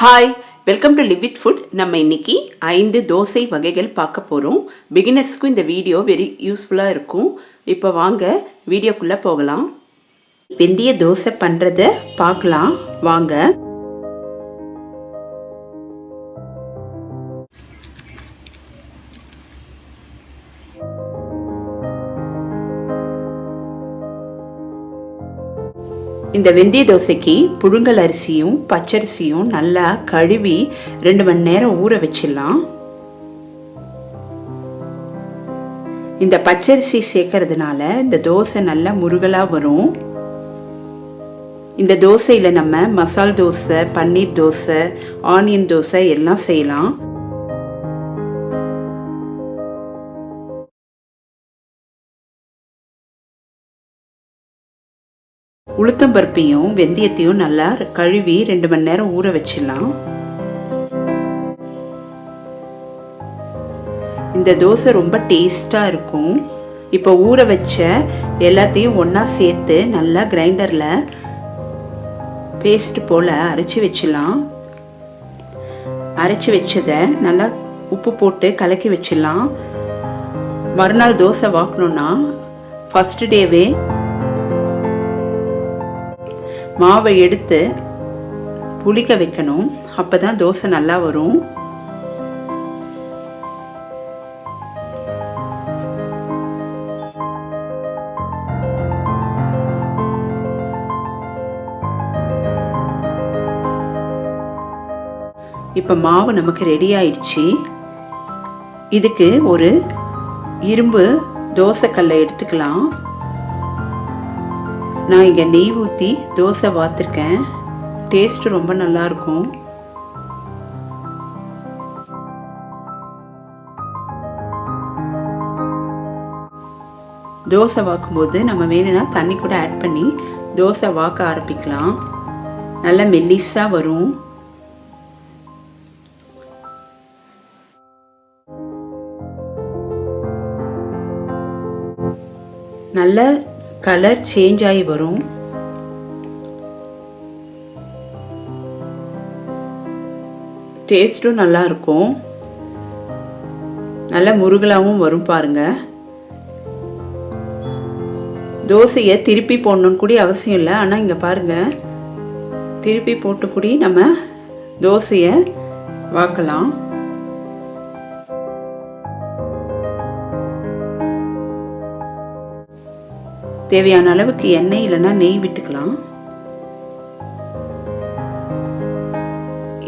Hi, welcome to live with food. நம்ம இன்னைக்கு 5 தோசை வகைகள் பார்க்க போகிறோம். பிகினர்ஸ்க்கும் இந்த வீடியோ வெரி யூஸ்ஃபுல்லாக இருக்கும். இப்போ வாங்க வீடியோக்குள்ளே போகலாம். வெந்தய தோசை பண்ணுறத பார்க்கலாம் வாங்க. இந்த வெந்தய தோசைக்கு புழுங்கல் அரிசியும் பச்சரிசியும் நல்லா கழுவி 2 மணி நேரம் ஊற வச்சிடலாம். இந்த பச்சரிசி சேர்க்கறதுனால இந்த தோசை நல்லா முருகலாக வரும். இந்த தோசையில் நம்ம மசால் தோசை, பன்னீர் தோசை, ஆனியன் தோசை எல்லாம் செய்யலாம். உளுத்தம்பருப்பையும் வெந்தயத்தையும் நல்லா கழுவி 2 மணி நேரம் ஊற வச்சிடலாம். இந்த தோசை ரொம்ப டேஸ்டாக இருக்கும். இப்போ ஊற வச்ச எல்லாத்தையும் ஒன்றா சேர்த்து நல்லா கிரைண்டரில் பேஸ்ட் போல் அரைச்சி வச்சிடலாம். அரைச்சி வச்சதை நல்லா உப்பு போட்டு கலக்கி வச்சிடலாம். மறுநாள் தோசை வாக்கணுன்னா ஃபஸ்ட்டு டேவே மாவை எடுத்து புளிக்க வைக்கணும். அப்போ தான் தோசை நல்லா வரும். இப்போ மாவு நமக்கு ரெடி ஆயிடுச்சு. இதுக்கு ஒரு இரும்பு தோசைக்கல்லை எடுத்துக்கலாம். நான் இங்கே நெய் ஊற்றி தோசை வாத்துருக்கேன். டேஸ்ட்டு ரொம்ப நல்லாயிருக்கும். தோசை வாக்கும்போது நம்ம வேணும்னா தண்ணி கூட ஆட் பண்ணி தோசை வாக்க ஆரம்பிக்கலாம். நல்லா மெல்லிஸாக வரும். நல்ல கலர் சேஞ்ச் ஆகி வரும். டேஸ்ட்டும் நல்லா இருக்கும். நல்ல முருகலாகவும் வரும் பாருங்க. தோசையை திருப்பி போடணும்னு கூட அவசியம் இல்லை. ஆனால் இங்கே பாருங்க, திருப்பி போட்டு கூட நம்ம தோசையை வாக்கலாம். தேவையான அளவுக்கு எண்ணெய் இல்லைன்னா நெய் விட்டுக்கலாம்.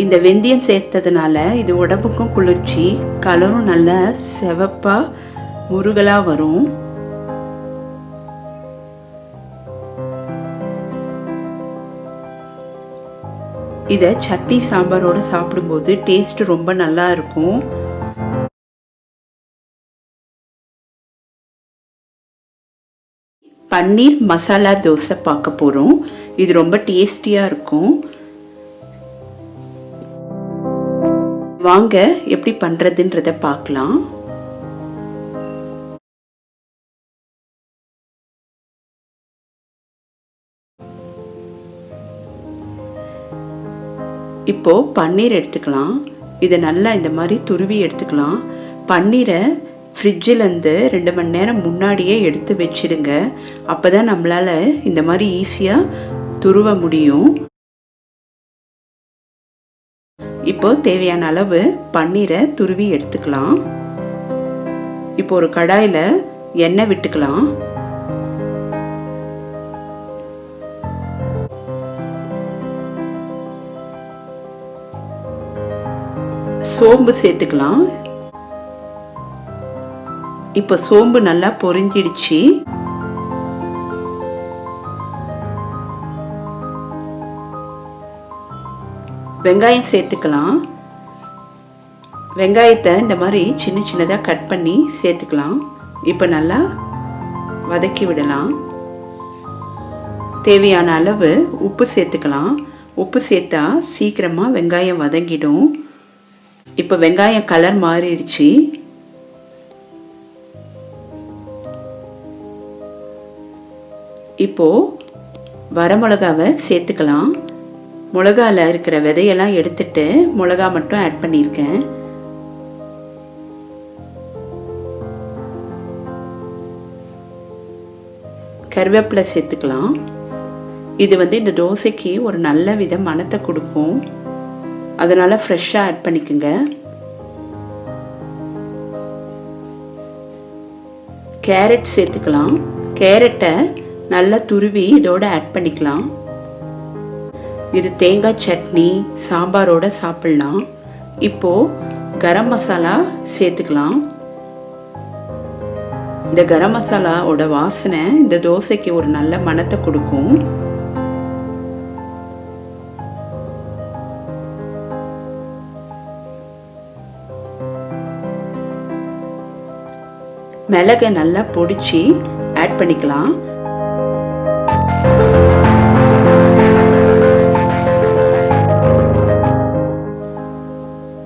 இந்த வெந்தயம் சேர்த்ததுனால இது உடம்புக்கும் குளிர்ச்சி, கலரும் நல்ல செவப்பா முருகலா வரும். இதை சட்னி சாம்பாரோட சாப்பிடும்போது டேஸ்ட் ரொம்ப நல்லா இருக்கும். பன்னீர் மசாலா தோசை பார்க்க போகிறோம். இது ரொம்ப டேஸ்டியாக இருக்கும். வாங்க எப்படி பண்ணுறதுன்றத பார்க்கலாம். இப்போ பன்னீர் எடுத்துக்கலாம். இதை நல்லா இந்த மாதிரி துருவி எடுத்துக்கலாம். பன்னீரை ஃப்ரிட்ஜிலேருந்து 2 மணி நேரம் முன்னாடியே எடுத்து வச்சிடுங்க. அப்போ தான் நம்மளால் இந்த மாதிரி ஈஸியாக துருவ முடியும். இப்போ தேவையான அளவு பன்னீரை துருவி எடுத்துக்கலாம். இப்போ ஒரு கடாயில் எண்ணெய் விட்டுக்கலாம். சோம்பு சேர்த்துக்கலாம். இப்போ சோம்பு நல்லா பொரிஞ்சிடுச்சு. வெங்காயம் சேர்த்துக்கலாம். வெங்காயத்தை இந்த மாதிரி சின்ன சின்னதாக கட் பண்ணி சேர்த்துக்கலாம். இப்போ நல்லா வதக்கி விடலாம். தேவையான அளவு உப்பு சேர்த்துக்கலாம். உப்பு சேர்த்தா சீக்கிரமாக வெங்காயம் வதங்கிடும். இப்போ வெங்காயம் கலர் மாறிடுச்சு. இப்போ வரமிளகாவை சேர்த்துக்கலாம். மிளகால இருக்கிற விதையெல்லாம் எடுத்துட்டு மிளகா மட்டும் ஆட் பண்ணியிருக்கேன். கருவேப்பிலை சேர்த்துக்கலாம். இது இந்த தோசைக்கு ஒரு நல்ல வித மணத்தை கொடுக்கும், அதனால ஃப்ரெஷ்ஷாக ஆட் பண்ணிக்கோங்க. கேரட் சேர்த்துக்கலாம். கேரட்டை நல்லா துருவி இதோட ஆட் பண்ணிக்கலாம். இது தேங்காய் சட்னி சாம்பாரோட சாப்பிடலாம். இப்போது கரம் மசாலா சேர்த்துக்கலாம். இந்த கரம் மசாலாவோட வாசனை இந்த தோசைக்கு ஒரு நல்ல மணத்தை கொடுக்கும். மிளகை நல்லா பொடிச்சு ஆட் பண்ணிக்கலாம்.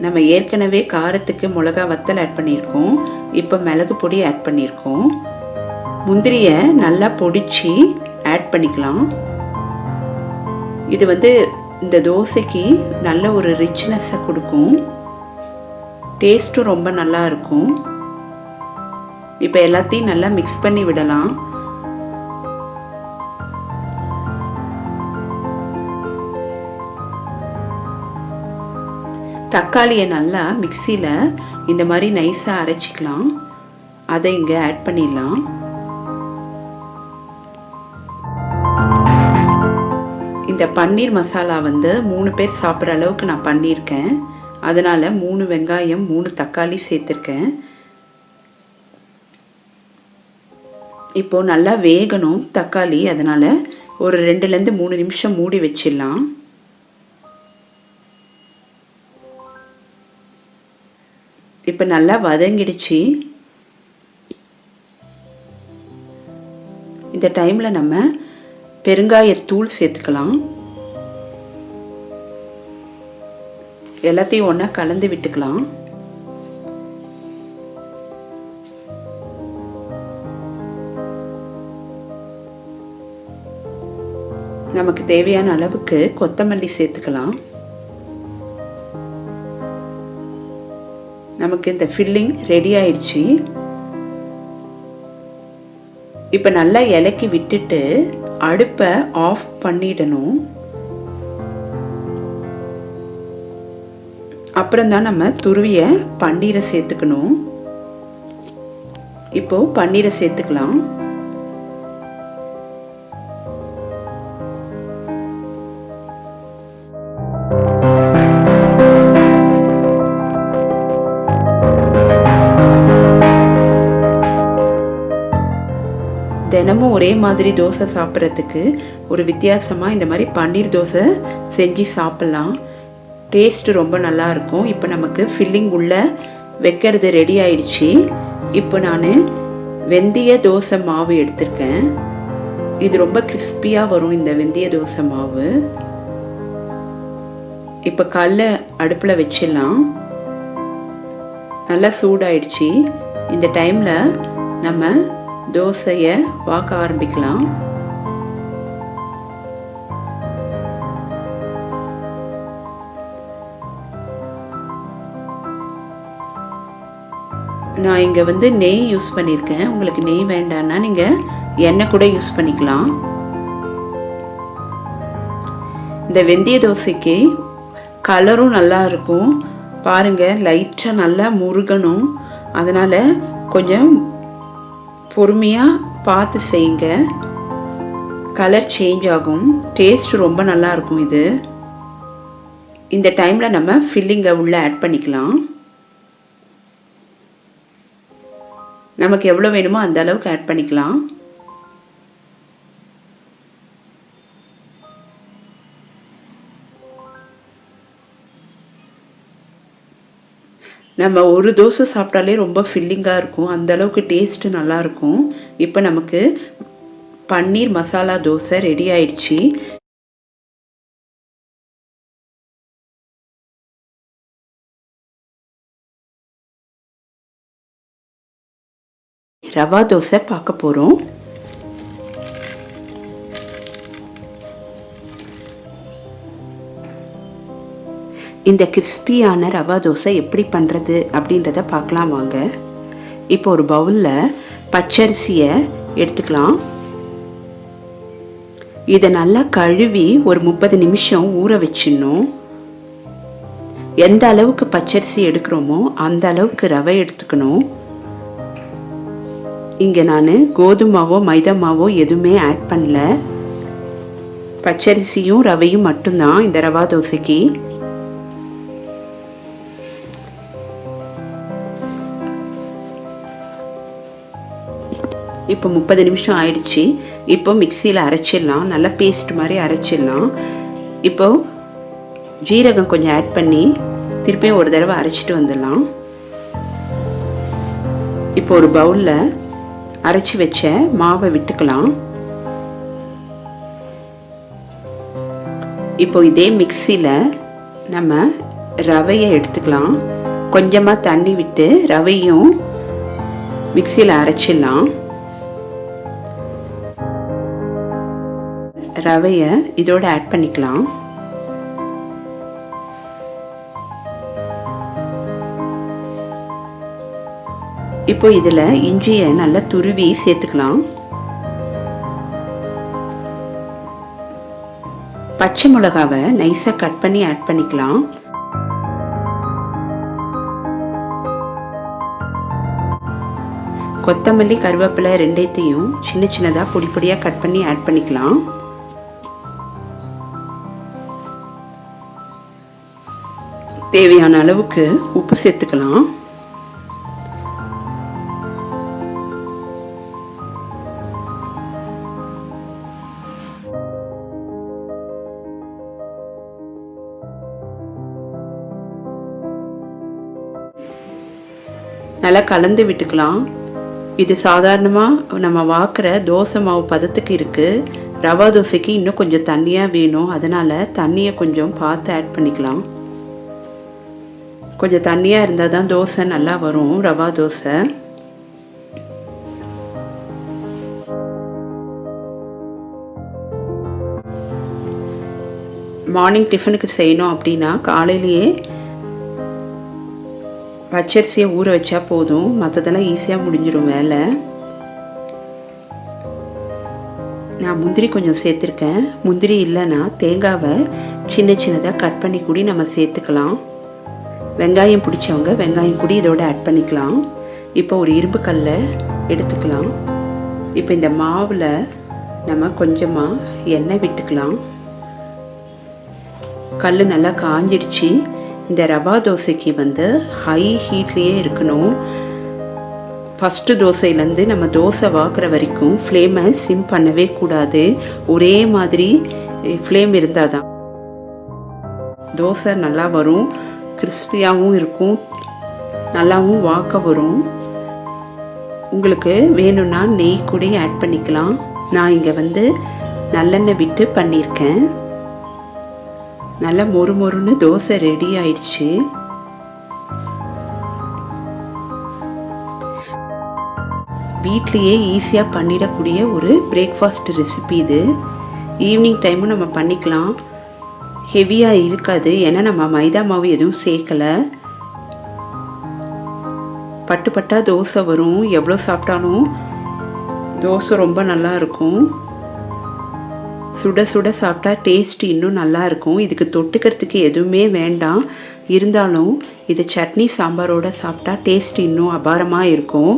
நம்ம ஏற்கனவே காரத்துக்கு மிளகா வத்தல் ஆட் பண்ணியிருக்கோம். இப்போ மிளகு பொடி ஆட் பண்ணியிருக்கோம். முந்திரியை நல்லா பொடிச்சு ஆட் பண்ணிக்கலாம். இது இந்த தோசைக்கு நல்ல ஒரு ரிச்னஸை கொடுக்கும், டேஸ்ட்டும் ரொம்ப நல்லா இருக்கும். இப்போ எல்லாத்தையும் நல்லா மிக்ஸ் பண்ணி விடலாம். தக்காளியை நல்லா மிக்சியில் இந்த மாதிரி நைஸாக அரைச்சிக்கலாம். அதை இங்கே ஆட் பண்ணிடலாம். இந்த பன்னீர் மசாலா 3 பேர் சாப்பிட்ற அளவுக்கு நான் பண்ணியிருக்கேன். அதனால் 3 வெங்காயம் 3 தக்காளி சேர்த்துருக்கேன். இப்போது நல்லா வேகணும் தக்காளி, அதனால் ஒரு 2லேருந்து 3 நிமிஷம் மூடி வச்சிடலாம். இப்போ நல்லா வதங்கிடுச்சு. இந்த டைமில் நம்ம பெருங்காயத்தூள் சேர்த்துக்கலாம். எல்லாத்தையும் ஒன்றா கலந்து விட்டுக்கலாம். நமக்கு தேவையான அளவுக்கு கொத்தமல்லி சேர்த்துக்கலாம். நமக்கு இந்த ஃபில்லிங் ரெடி ஆயிடுச்சு. இப்போ நல்லா இலக்கி விட்டுட்டு அடுப்பை ஆஃப் பண்ணிடணும். அப்புறம் தான் நம்ம துருவிய பன்னீரை சேர்த்துக்கணும். இப்போ பன்னீரை சேர்த்துக்கலாம். தினமும் ஒரே மாதிரி தோசை சாப்பிட்றதுக்கு ஒரு வித்தியாசமாக இந்த மாதிரி பன்னீர் தோசை செஞ்சு சாப்பிட்லாம். டேஸ்ட்டு ரொம்ப நல்லாயிருக்கும். இப்போ நமக்கு ஃபில்லிங் உள்ள வைக்கிறது ரெடி ஆயிடுச்சு. இப்போ நான் வெந்தய தோசை மாவு எடுத்திருக்கேன். இது ரொம்ப கிறிஸ்பியாக வரும் இந்த வெந்தய தோசை மாவு. இப்போ கல்லை அடுப்பில் வச்சிடலாம். நல்லா சூடாயிடுச்சு. இந்த டைமில் நம்ம தோசையை வாக்க ஆரம்பிக்கலாம். நான் இங்கே நெய் யூஸ் பண்ணியிருக்கேன். உங்களுக்கு நெய் வேண்டாம்னா நீங்கள் எண்ணெய் கூட யூஸ் பண்ணிக்கலாம். இந்த வெந்தய தோசைக்கு கலரும் நல்லா இருக்கும். பாருங்கள், லைட்டாக நல்லா முருகணும். அதனால் கொஞ்சம் பொறுமையாக பார்த்து செய்யுங்க. கலர் சேஞ்ச் ஆகும். டேஸ்ட் ரொம்ப நல்லா இருக்கும். இது இந்த டைமில் நம்ம ஃபில்லிங்கை உள்ளே ஆட் பண்ணிக்கலாம். நமக்கு எவ்வளோ வேணுமோ அந்த அளவுக்கு ஆட் பண்ணிக்கலாம். நம்ம ஒரு தோசை சாப்பிட்டாலே ரொம்ப ஃபில்லிங்காக இருக்கும். அந்த அளவுக்கு டேஸ்ட்டு நல்லாயிருக்கும். இப்போ நமக்கு பன்னீர் மசாலா தோசை ரெடி ஆயிடுச்சு. ரவா தோசை பார்க்க போகிறோம். இந்த கிறிஸ்பியான ரவா தோசை எப்படி பண்ணுறது அப்படின்றத பார்க்கலாம் வாங்க. இப்போ ஒரு பவுலில் பச்சரிசியை எடுத்துக்கலாம். இதை நல்லா கழுவி ஒரு 30 நிமிஷம் ஊற வச்சிடணும். எந்த அளவுக்கு பச்சரிசி எடுக்கிறோமோ அந்த அளவுக்கு ரவை எடுத்துக்கணும். இங்கே நான் கோதுமாவோ மைதா மாவோ எதுவுமே ஆட் பண்ணல. பச்சரிசியும் ரவையும் மட்டும்தான் இந்த ரவா தோசைக்கு. இப்போ 30 நிமிஷம் ஆயிடுச்சு. இப்போ மிக்சியில் அரைச்சிடலாம். நல்லா பேஸ்ட் மாதிரி அரைச்சிடலாம். இப்போ ஜீரகம் கொஞ்சம் ஆட் பண்ணி திருப்பியும் ஒரு தடவை அரைச்சிட்டு வந்துடலாம். இப்போ ஒரு பவுலில் அரைச்சி வச்ச மாவை விட்டுக்கலாம். இப்போ இதே மிக்சியில் நம்ம ரவையை எடுத்துக்கலாம். கொஞ்சமாக தண்ணி விட்டு ரவையும் மிக்சியில் அரைச்சிடலாம். ரவையை இதோட ஆட் பண்ணிக்கலாம். இப்போ இதில் இஞ்சியை நல்லா துருவி சேர்த்துக்கலாம். பச்சை மிளகாவை நைஸாக கட் பண்ணி ஆட் பண்ணிக்கலாம். கொத்தமல்லி கருவேப்பிலை ரெண்டைத்தையும் சின்ன சின்னதாக பொடி பொடியாக கட் பண்ணி ஆட் பண்ணிக்கலாம். தேவையான அளவுக்கு உப்பு சேர்த்துக்கலாம். நல்லா கலந்து விட்டுக்கலாம். இது சாதாரணமாக நம்ம வாக்குற தோசை மாவு பதத்துக்கு இருக்குது. ரவா தோசைக்கு இன்னும் கொஞ்சம் தண்ணியாக வேணும். அதனால் தண்ணியை கொஞ்சம் பார்த்து ஆட் பண்ணிக்கலாம். கொஞ்சம் தண்ணியாக இருந்தால் தான் தோசை நல்லா வரும், ரவா தோசை. மார்னிங் டிஃபனுக்கு செய்யணும் அப்படின்னா காலையிலேயே பச்சரிசியை ஊற வச்சா போதும். மற்றதெல்லாம் ஈஸியாக முடிஞ்சிடும் வேலை. நான் முந்திரி கொஞ்சம் சேர்த்துருக்கேன். முந்திரி இல்லைன்னா தேங்காவை சின்ன சின்னதாக கட் பண்ணி கூடி நம்ம சேர்த்துக்கலாம். வெங்காயம் பிடிச்சவங்க வெங்காயம் கூடி இதோட ஆட் பண்ணிக்கலாம். இப்போ ஒரு இரும்பு கல்லை எடுத்துக்கலாம். இப்போ இந்த மாவில் நம்ம கொஞ்சமாக எண்ணெய் விட்டுக்கலாம். கல் நல்லா காஞ்சிடுச்சு. இந்த ரவா தோசைக்கு ஹை ஹீட்லேயே இருக்கணும். ஃபஸ்ட்டு தோசையிலேருந்து நம்ம தோசை வாக்குற வரைக்கும் ஃப்ளேமை சிம் பண்ணவே கூடாது. ஒரே மாதிரி ஃப்ளேம் இருந்தால் தான் தோசை நல்லா வரும். கிறிஸ்பியாகவும் இருக்கும், நல்லாவும் வாக்க வரும். உங்களுக்கு வேணும்னா நெய் கூட ஆட் பண்ணிக்கலாம். நான் இங்கே நல்லெண்ணெய் விட்டு பண்ணியிருக்கேன். நல்லா மொறு மொறுன்னு தோசை ரெடி ஆயிடுச்சு. வீட்லேயே ஈஸியாக பண்ணிடக்கூடிய ஒரு பிரேக்ஃபாஸ்ட் ரெசிபி இது. ஈவினிங் டைமும் நம்ம பண்ணிக்கலாம். ஹெவியாக இருக்காது, ஏன்னா நம்ம மைதா மாவு எதுவும் சேர்க்கலை. பட்டு பட்டா தோசை வரும். எவ்வளோ சாப்பிட்டாலும் தோசை ரொம்ப நல்லா இருக்கும். சுட சுட சாப்பிட்டா டேஸ்ட் இன்னும் நல்லா இருக்கும். இதுக்கு தொட்டுக்கிறதுக்கு எதுவுமே வேண்டாம். இருந்தாலும் இது சட்னி சாம்பாரோடு சாப்பிட்டா டேஸ்ட் இன்னும் அபாரமாக இருக்கும்.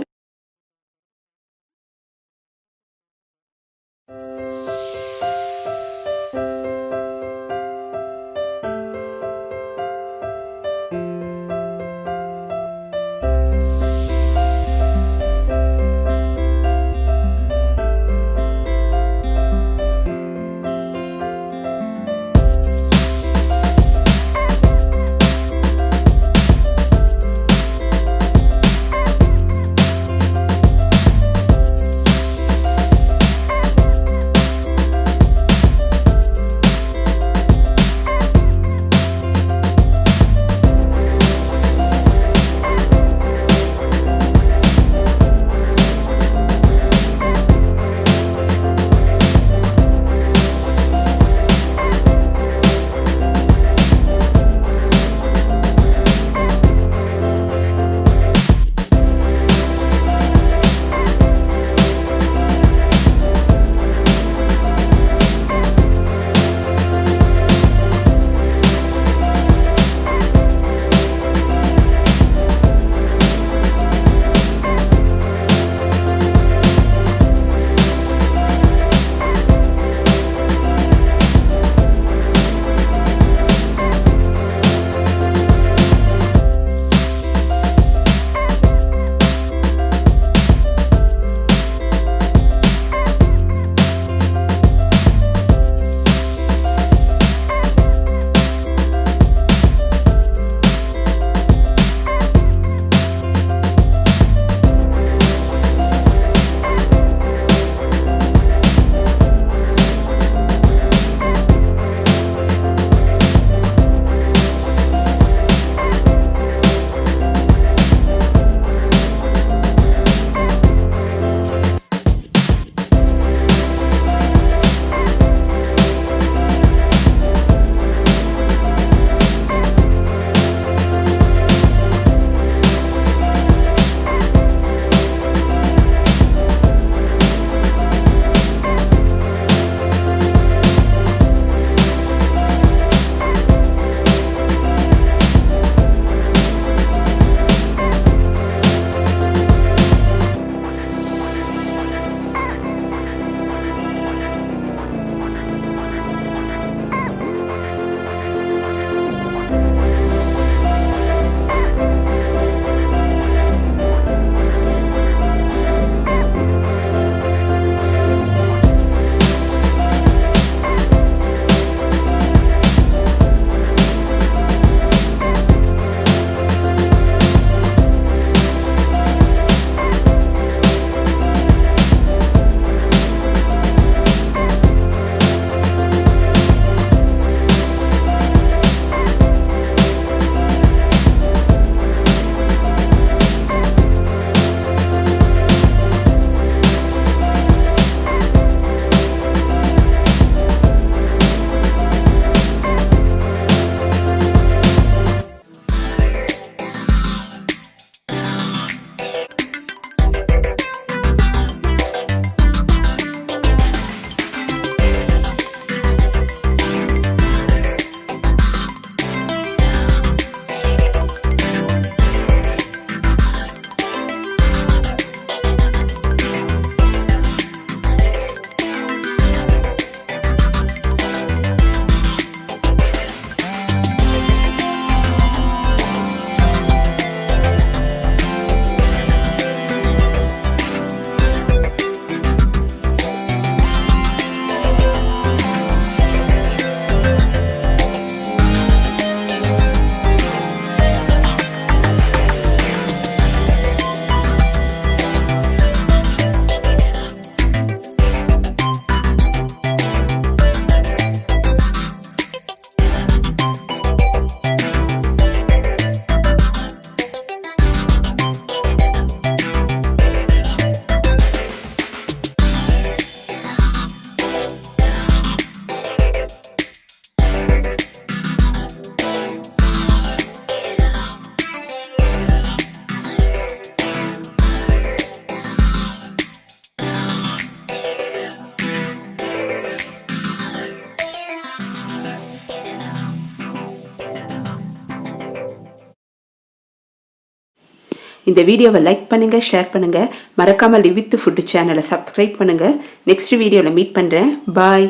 இந்த வீடியோவை லைக் பண்ணுங்கள், ஷேர் பண்ணுங்கள். மறக்காமல் லிவ் வித் ஃபுட் சேனலை சப்ஸ்கிரைப் பண்ணுங்கள். நெக்ஸ்ட் வீடியோவில் மீட் பண்ணுறேன். பாய்.